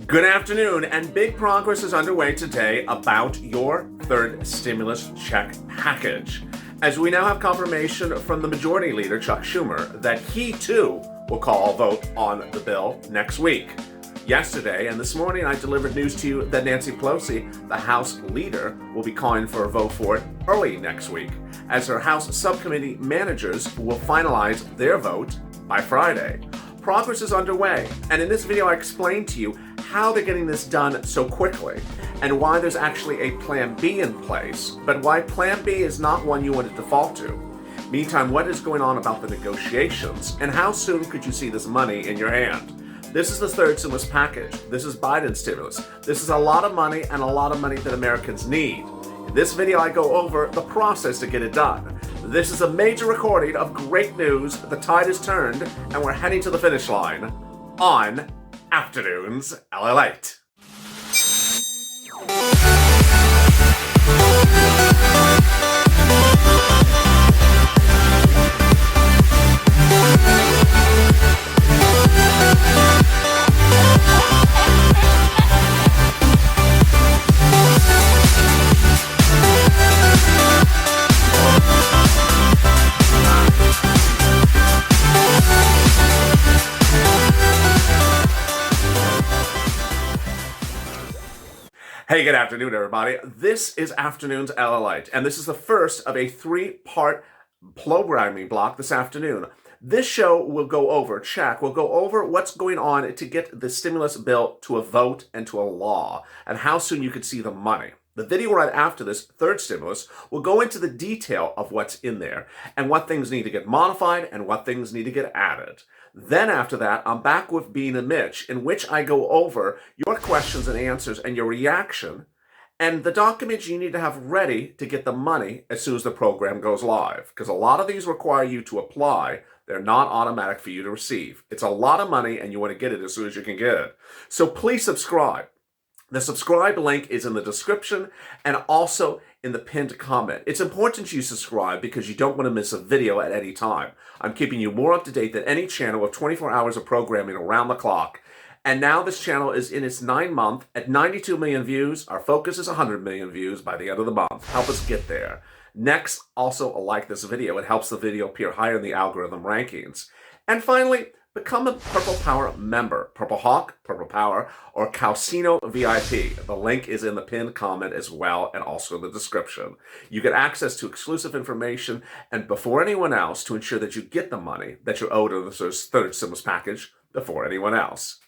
Good afternoon, and big progress is underway today about your third stimulus check package, as we now have confirmation from the Majority Leader, Chuck Schumer, that he too will call a vote on the bill next week. Yesterday and this morning, I delivered news to you that Nancy Pelosi, the House Leader, will be calling for a vote for it early next week, as her House subcommittee managers will finalize their vote by Friday. Progress is underway, and in this video I explain to you how they're getting this done so quickly, and why there's actually a Plan B in place, but why Plan B is not one you want to default to. Meantime, what is going on about the negotiations, and how soon could you see this money in your hand? This is the third stimulus package. This is Biden's stimulus. This is a lot of money, and a lot of money that Americans need. In this video, I go over the process to get it done. This is a major recording of great news. The tide has turned, and we're heading to the finish line on Afternoons LALATE. Hey, good afternoon, everybody. This is Afternoons LALATE, and this is the first of a three-part programming block this afternoon. This show will go over what's going on to get the stimulus bill to a vote and to a law, and how soon you could see the money. The video right after this third stimulus will go into the detail of what's in there, and what things need to get modified and what things need to get added. Then after that, I'm back with Bean and Mitch, in which I go over your questions and answers and your reaction, and the documents you need to have ready to get the money as soon as the program goes live. Because a lot of these require you to apply. They're not automatic for you to receive. It's a lot of money, and you want to get it as soon as you can get it. So please subscribe. The subscribe link is in the description and also in the pinned comment. It's important you subscribe because you don't want to miss a video at any time. I'm keeping you more up to date than any channel with 24 hours of programming around the clock. And now this channel is in its 9th month at 92 million views. Our focus is 100 million views by the end of the month. Help us get there. Next, also like this video. It helps the video appear higher in the algorithm rankings. And finally, become a Purple Power member. Purple Hawk, Purple Power, or Calcino VIP. The link is in the pinned comment as well, and also in the description. You get access to exclusive information and before anyone else to ensure that you get the money that you're owed under the third stimulus package before anyone else.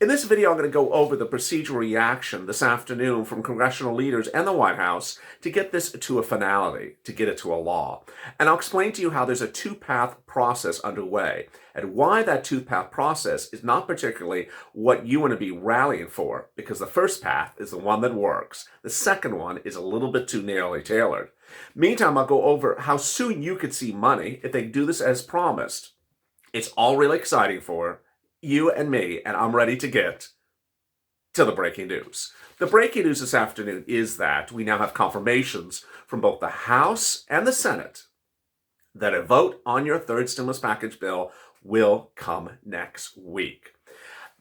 In this video, I'm going to go over the procedural reaction this afternoon from congressional leaders and the White House to get this to a finality, to get it to a law. And I'll explain to you how there's a two-path process underway and why that two-path process is not particularly what you want to be rallying for, because the first path is the one that works. The second one is a little bit too narrowly tailored. Meantime, I'll go over how soon you could see money if they do this as promised. It's all really exciting for you and me, and I'm ready to get to the breaking news. The breaking news this afternoon is that we now have confirmations from both the House and the Senate that a vote on your third stimulus package bill will come next week.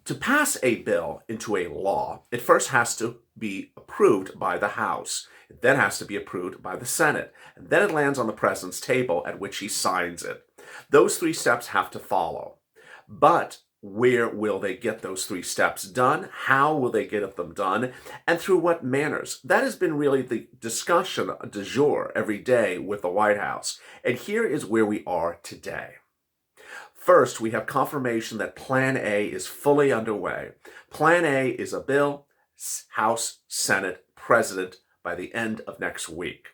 To pass a bill into a law, it first has to be approved by the House. It then has to be approved by the Senate, and then it lands on the president's table at which he signs it. Those three steps have to follow. But where will they get those three steps done? How will they get them done? And through what manners? That has been really the discussion du jour every day with the White House. And here is where we are today. First, we have confirmation that Plan A is fully underway. Plan A is a bill, House, Senate, President by the end of next week.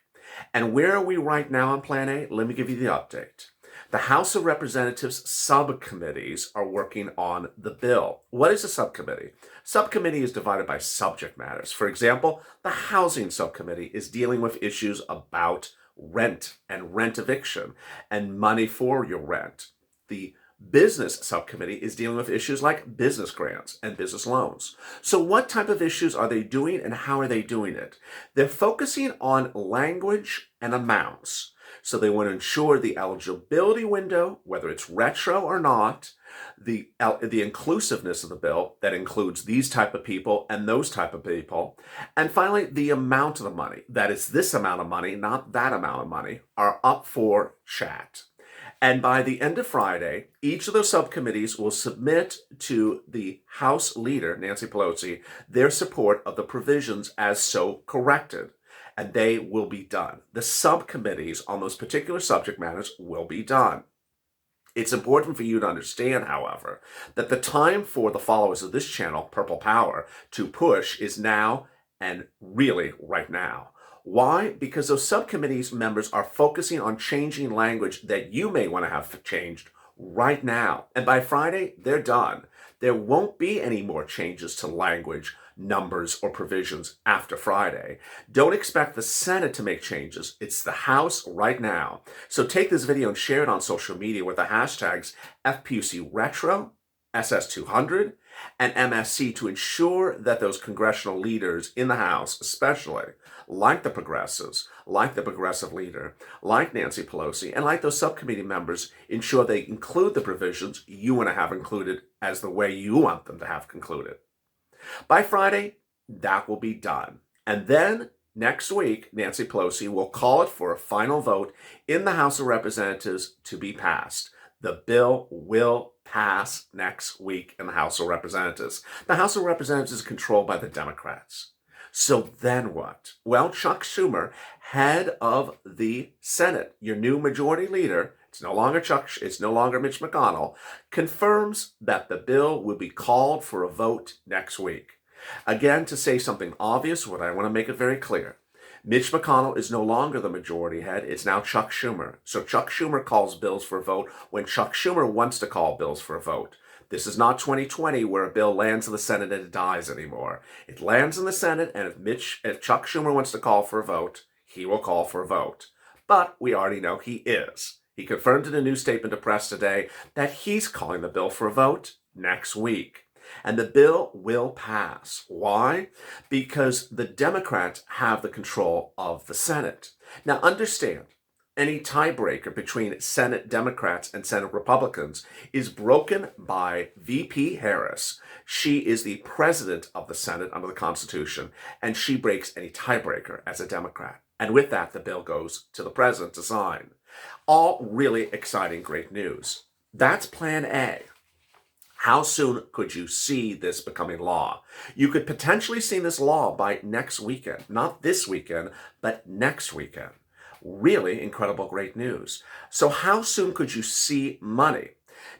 And where are we right now on Plan A? Let me give you the update. The House of Representatives subcommittees are working on the bill. What is a subcommittee? Subcommittee is divided by subject matters. For example, the Housing Subcommittee is dealing with issues about rent and rent eviction and money for your rent. The Business Subcommittee is dealing with issues like business grants and business loans. So what type of issues are they doing and how are they doing it? They're focusing on language and amounts. So they want to ensure the eligibility window, whether it's retro or not, the inclusiveness of the bill that includes these type of people and those type of people, and finally the amount of the money, that is this amount of money, not that amount of money, are up for chat. And by the end of Friday, each of those subcommittees will submit to the House leader, Nancy Pelosi, their support of the provisions as so corrected. And they will be done. The subcommittees on those particular subject matters will be done. It's important for you to understand, however, that the time for the followers of this channel, Purple Power, to push is now, and really right now. Why? Because those subcommittees members are focusing on changing language that you may want to have changed right now. And by Friday, they're done. There won't be any more changes to language, numbers, or provisions after Friday. Don't expect the Senate to make changes. It's the House right now. So take this video and share it on social media with the hashtags FPUCRetro, SS200, and MSC to ensure that those congressional leaders in the House, especially, like the progressives, like the progressive leader, like Nancy Pelosi, and like those subcommittee members, ensure they include the provisions you want to have included as the way you want them to have concluded. By Friday, that will be done. And then next week, Nancy Pelosi will call it for a final vote in the House of Representatives to be passed. The bill will pass next week in the House of Representatives. The House of Representatives is controlled by the Democrats. So then what? Well, Chuck Schumer, head of the Senate, your new majority leader, it's no longer Mitch McConnell, confirms that the bill will be called for a vote next week. Again, to say something obvious, what I want to make it very clear. Mitch McConnell is no longer the majority head. It's now Chuck Schumer. So Chuck Schumer calls bills for a vote when Chuck Schumer wants to call bills for a vote. This is not 2020 where a bill lands in the Senate and it dies anymore. It lands in the Senate, and if Chuck Schumer wants to call for a vote, he will call for a vote. But we already know he is. He confirmed in a new statement to press today that he's calling the bill for a vote next week. And the bill will pass. Why? Because the Democrats have the control of the Senate. Now understand, any tiebreaker between Senate Democrats and Senate Republicans is broken by VP Harris. She is the president of the Senate under the Constitution, and she breaks any tiebreaker as a Democrat. And with that, the bill goes to the president to sign. All really exciting, great news. That's plan A. How soon could you see this becoming law? You could potentially see this law by next weekend. Not this weekend, but next weekend. Really incredible, great news. So how soon could you see money?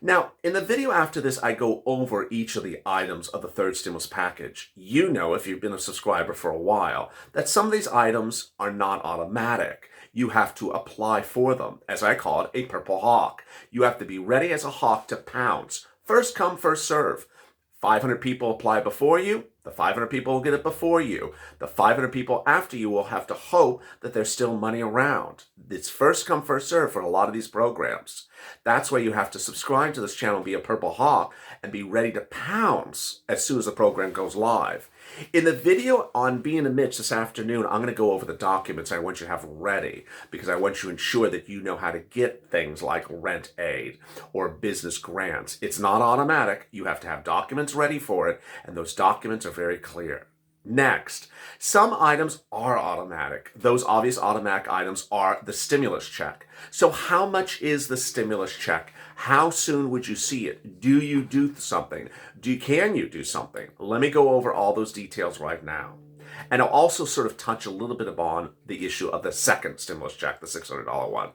Now, in the video after this, I go over each of the items of the third stimulus package. You know, if you've been a subscriber for a while, that some of these items are not automatic. You have to apply for them, as I call it, a purple hawk. You have to be ready as a hawk to pounce. First come, first serve. 500 people apply before you. The 500 people will get it before you. The 500 people after you will have to hope that there's still money around. It's first come, first serve for a lot of these programs. That's why you have to subscribe to this channel and be a purple hawk and be ready to pounce as soon as the program goes live. In the video on Being a Mitch this afternoon, I'm going to go over the documents I want you to have ready because I want you to ensure that you know how to get things like rent aid or business grants. It's not automatic. You have to have documents ready for it, and those documents are very clear. Next, some items are automatic. Those obvious automatic items are the stimulus check. So how much is the stimulus check? How soon would you see it? Do you do something? Can you do something? Let me go over all those details right now. And I'll also sort of touch a little bit upon the issue of the second stimulus check, the $600 one.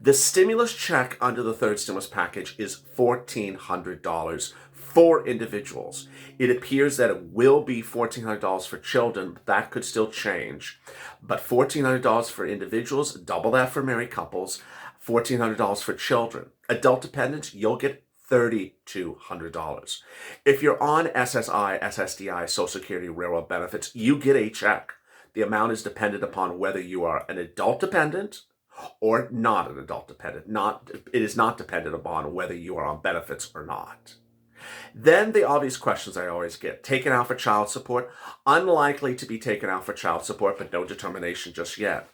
The stimulus check under the third stimulus package is $1,400 for individuals. It appears that it will be $1,400 for children, but that could still change. But $1,400 for individuals, double that for married couples, $1,400 for children. Adult dependents, you'll get $3,200. If you're on SSI, SSDI, Social Security, Railroad benefits, you get a check. The amount is dependent upon whether you are an adult dependent or not an adult dependent. It is not dependent upon whether you are on benefits or not. Then the obvious questions I always get. Taken out for child support. Unlikely to be taken out for child support, but no determination just yet.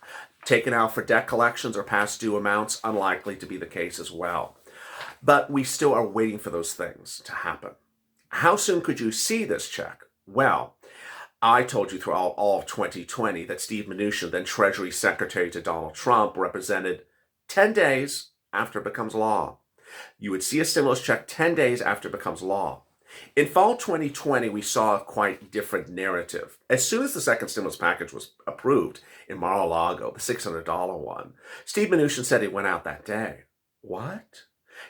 Taken out for debt collections or past due amounts, unlikely to be the case as well. But we still are waiting for those things to happen. How soon could you see this check? Well, I told you through all of 2020 that Steve Mnuchin, then Treasury Secretary to Donald Trump, represented 10 days after it becomes law. You would see a stimulus check 10 days after it becomes law. In fall 2020, we saw a quite different narrative. As soon as the second stimulus package was approved in Mar-a-Lago, the $600 one, Steve Mnuchin said it went out that day. What?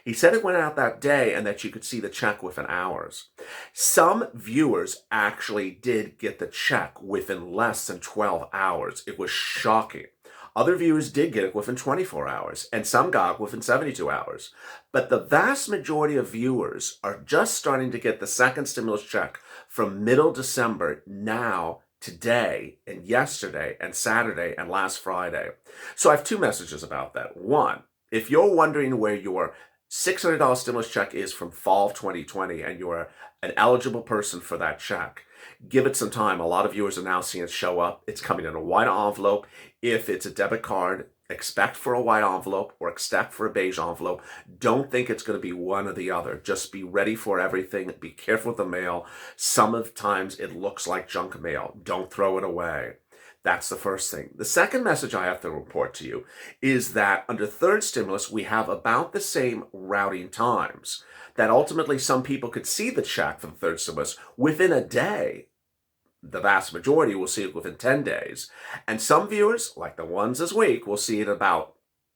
He said it went out that day and that you could see the check within hours. Some viewers actually did get the check within less than 12 hours. It was shocking. Other viewers did get it within 24 hours, and some got it within 72 hours. But the vast majority of viewers are just starting to get the second stimulus check from middle December now, today, and yesterday, and Saturday, and last Friday. So I have two messages about that. One, if you're wondering where your $600 stimulus check is from fall of 2020 and you're an eligible person for that check, give it some time. A lot of viewers are now seeing it show up. It's coming in a white envelope. If it's a debit card, expect for a white envelope or expect for a beige envelope. Don't think it's going to be one or the other. Just be ready for everything. Be careful with the mail. Some of the times it looks like junk mail. Don't throw it away. That's the first thing. The second message I have to report to you is that under third stimulus, we have about the same routing times, that ultimately some people could see the check for the third stimulus within a day. The vast majority will see it within 10 days. And some viewers, like the ones this week, will see it about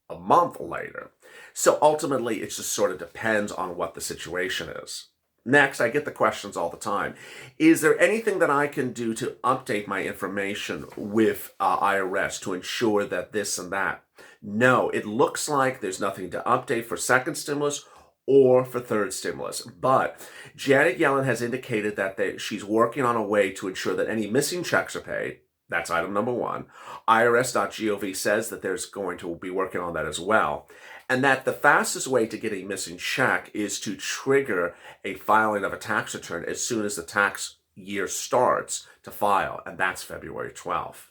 a month later. So ultimately, it just sort of depends on what the situation is. Next, I get the questions all the time. Is there anything that I can do to update my information with IRS to ensure that this and that? No, it looks like there's nothing to update for second stimulus or for third stimulus. But Janet Yellen has indicated that she's working on a way to ensure that any missing checks are paid. That's item number one. IRS.gov says that there's going to be working on that as well. And that the fastest way to get a missing check is to trigger a filing of a tax return as soon as the tax year starts to file, and that's February 12th.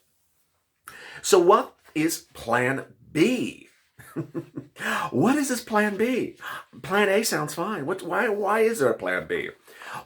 So what is Plan B? What is this Plan B? Plan A sounds fine. Why is there a Plan B?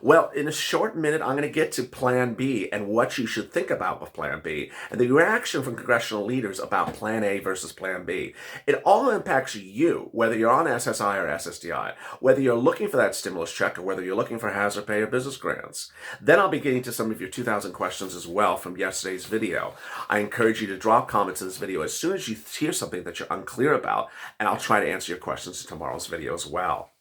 Well, in a short minute, I'm going to get to Plan B and what you should think about with Plan B and the reaction from congressional leaders about Plan A versus Plan B. It all impacts you, whether you're on SSI or SSDI, whether you're looking for that stimulus check or whether you're looking for hazard pay or business grants. Then I'll be getting to some of your 2,000 questions as well from yesterday's video. I encourage you to drop comments in this video as soon as you hear something that you're unclear about, and I'll try to answer your questions in tomorrow's video as well.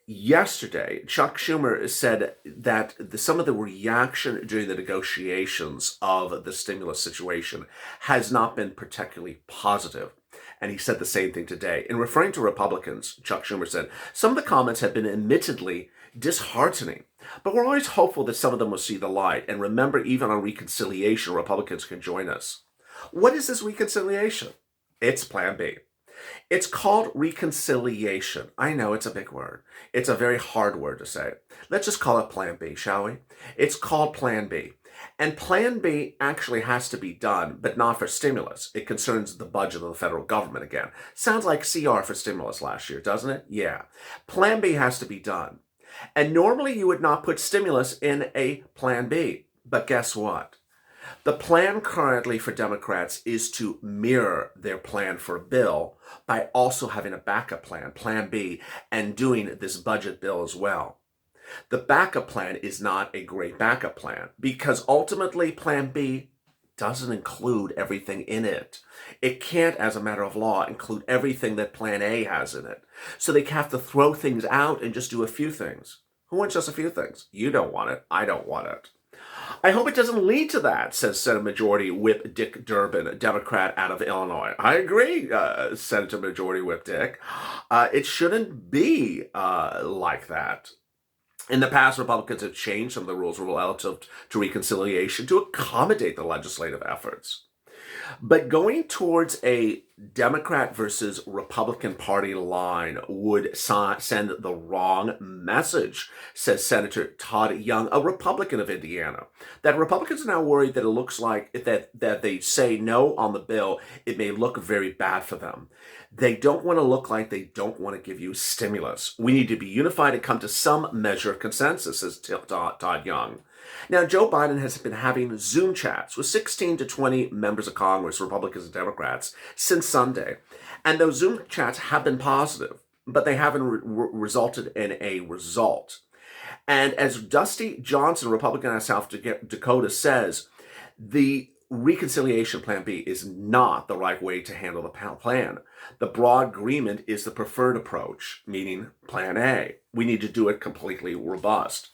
Yesterday, Chuck Schumer said that some of the reaction during the negotiations of the stimulus situation has not been particularly positive. And he said the same thing today. In referring to Republicans, Chuck Schumer said, some of the comments have been admittedly disheartening, but we're always hopeful that some of them will see the light. And remember, even on reconciliation, Republicans can join us. What is this reconciliation? It's Plan B. It's called reconciliation. I know it's a big word. It's a very hard word to say. Let's just call it Plan B, shall we? It's called Plan B. And Plan B actually has to be done, but not for stimulus. It concerns the budget of the federal government again. Sounds like CR for stimulus last year, doesn't it? Yeah. Plan B has to be done. And normally you would not put stimulus in a Plan B. But guess what? The plan currently for Democrats is to mirror their plan for a bill by also having a backup plan, Plan B, and doing this budget bill as well. The backup plan is not a great backup plan because ultimately Plan B doesn't include everything in it. It can't, as a matter of law, include everything that Plan A has in it. So they have to throw things out and just do a few things. Who wants just a few things? You don't want it. I don't want it. I hope it doesn't lead to that, says Senate Majority Whip Dick Durbin, a Democrat out of Illinois. I agree, Senator Majority Whip Dick. It shouldn't be like that. In the past, Republicans have changed some of the rules relative to reconciliation to accommodate the legislative efforts. But going towards a Democrat versus Republican Party line would send the wrong message, says Senator Todd Young, a Republican of Indiana. That Republicans are now worried that it looks like that they say no on the bill, it may look very bad for them. They don't want to look like they don't want to give you stimulus. We need to be unified and come to some measure of consensus, says Todd Young. Now, Joe Biden has been having Zoom chats with 16 to 20 members of Congress, Republicans and Democrats, since Sunday. And those Zoom chats have been positive, but they haven't resulted in a result. And as Dusty Johnson, Republican out of South Dakota, says, the reconciliation plan B is not the right way to handle the plan. The broad agreement is the preferred approach, meaning plan A. We need to do it completely robust.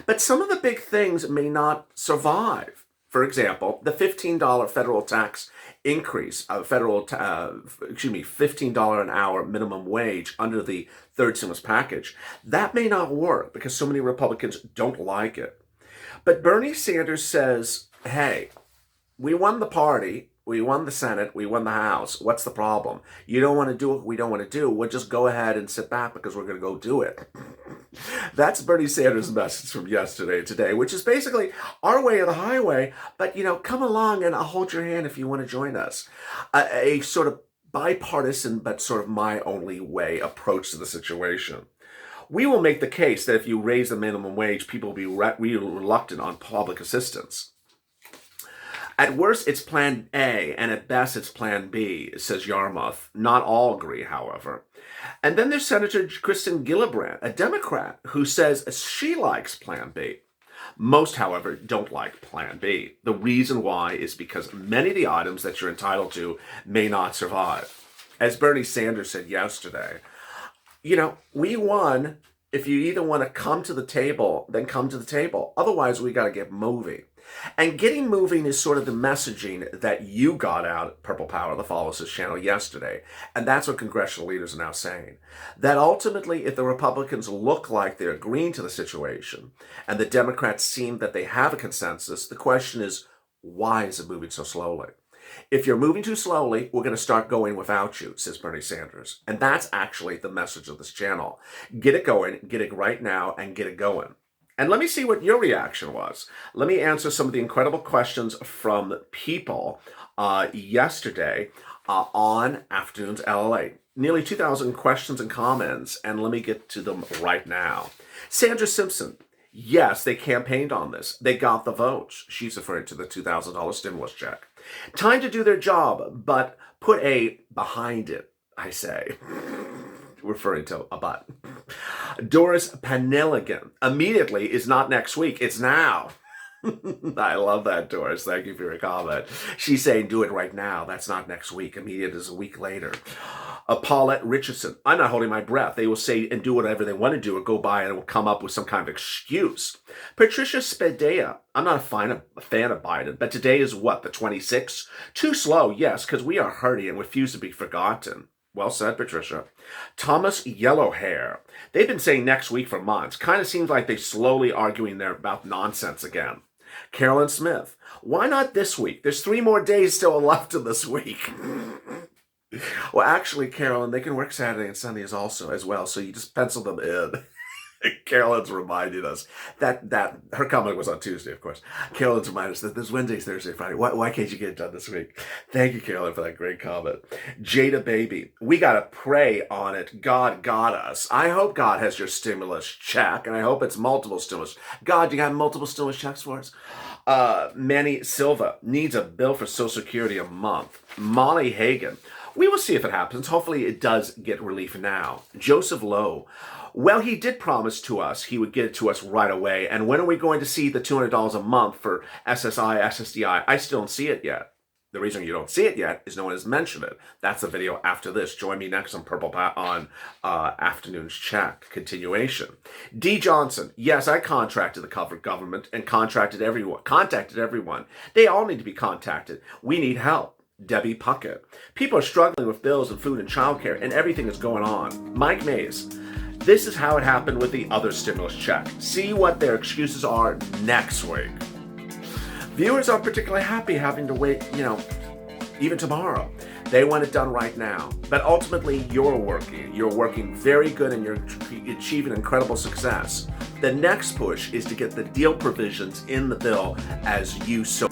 But some of the big things may not survive. For example, the $15 federal tax increase, $15 an hour minimum wage under the third stimulus package, that may not work because so many Republicans don't like it. But Bernie Sanders says, hey, we won the party, we won the Senate, we won the House. What's the problem? You don't want to do what we don't want to do. We'll just go ahead and sit back because we're going to go do it. That's Bernie Sanders' message from yesterday today, which is basically our way or the highway, but, come along and I'll hold your hand if you want to join us. A sort of bipartisan, but sort of my only way approach to the situation. We will make the case that if you raise the minimum wage, people will be reluctant on public assistance. At worst, it's plan A, and at best, it's plan B, says Yarmouth. Not all agree, however. And then there's Senator Kristen Gillibrand, a Democrat, who says she likes plan B. Most, however, don't like plan B. The reason why is because many of the items that you're entitled to may not survive. As Bernie Sanders said yesterday, we won. If you either want to come to the table, then come to the table. Otherwise, we got to get moving. And getting moving is sort of the messaging that you got out at Purple Power, the Follows Us channel, yesterday. And that's what congressional leaders are now saying. That ultimately, if the Republicans look like they're agreeing to the situation, and the Democrats seem that they have a consensus, the question is, why is it moving so slowly? If you're moving too slowly, we're going to start going without you, says Bernie Sanders. And that's actually the message of this channel. Get it going, get it right now, and get it going. And let me see what your reaction was. Let me answer some of the incredible questions from people yesterday on Afternoons LALATE. Nearly 2,000 questions and comments, and let me get to them right now. Sandra Simpson. Yes, they campaigned on this. They got the votes. She's referring to the $2,000 stimulus check. Time to do their job, but put a behind it, I say. Referring to a but. Doris Panilligan. Immediately is not next week. It's now. I love that, Doris. Thank you for your comment. She's saying do it right now. That's not next week. Immediate is a week later. Paulette Richardson. I'm not holding my breath. They will say and do whatever they want to do or go by and it will come up with some kind of excuse. Patricia Spadea. I'm not a fan of Biden, but today is what, the 26th? Too slow, yes, because we are hurting and refuse to be forgotten. Well said, Patricia. Thomas Yellowhair. They've been saying next week for months. Kind of seems like they're slowly arguing there about nonsense again. Carolyn Smith. Why not this week? There's 3 more days still left in this week. Well, actually, Carolyn, they can work Saturday and Sundays also as well, so you just pencil them in. Carolyn's reminded us that her comment was on Tuesday, of course. Carolyn's reminded us that there's Wednesday, Thursday, Friday. Why can't you get it done this week? Thank you, Carolyn, for that great comment. Jada Baby, we got to pray on it. God got us. I hope God has your stimulus check, and I hope it's multiple stimulus. God, you got multiple stimulus checks for us? Manny Silva needs a bill for Social Security a month. Molly Hagan, we will see if it happens. Hopefully it does get relief now. Joseph Lowe, well, he did promise to us he would get it to us right away. And when are we going to see the $200 a month for SSI, SSDI? I still don't see it yet. The reason you don't see it yet is no one has mentioned it. That's the video after this. Join me next on Purple on Afternoon's Chat continuation. D. Johnson. Yes, I contracted the government and contacted everyone. They all need to be contacted. We need help. Debbie Puckett. People are struggling with bills and food and childcare, and everything is going on. Mike Mays. This is how it happened with the other stimulus check. See what their excuses are next week. Viewers are particularly happy having to wait, even tomorrow. They want it done right now. But ultimately, you're working. You're working very good and you're achieving incredible success. The next push is to get the deal provisions in the bill as you so.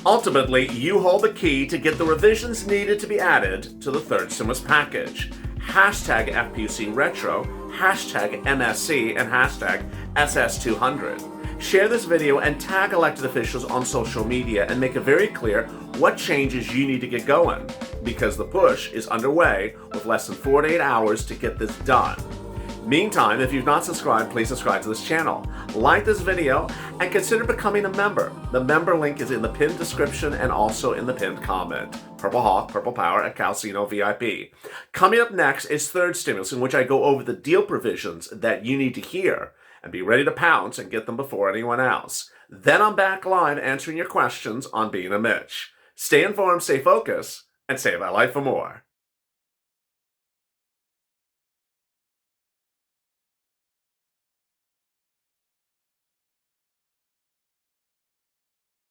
Ultimately, you hold the key to get the revisions needed to be added to the third stimulus package. Hashtag FPUC Retro, hashtag MSC, and hashtag SS200. Share this video and tag elected officials on social media and make it very clear what changes you need to get going, because the push is underway with less than 48 hours to get this done. Meantime, if you've not subscribed, please subscribe to this channel. Like this video and consider becoming a member. The member link is in the pinned description and also in the pinned comment. Purple Hawk, Purple Power at Calcino VIP. Coming up next is third stimulus, in which I go over the deal provisions that you need to hear and be ready to pounce and get them before anyone else. Then I'm back live answering your questions on Being a Mitch. Stay informed, stay focused, and save that life for more.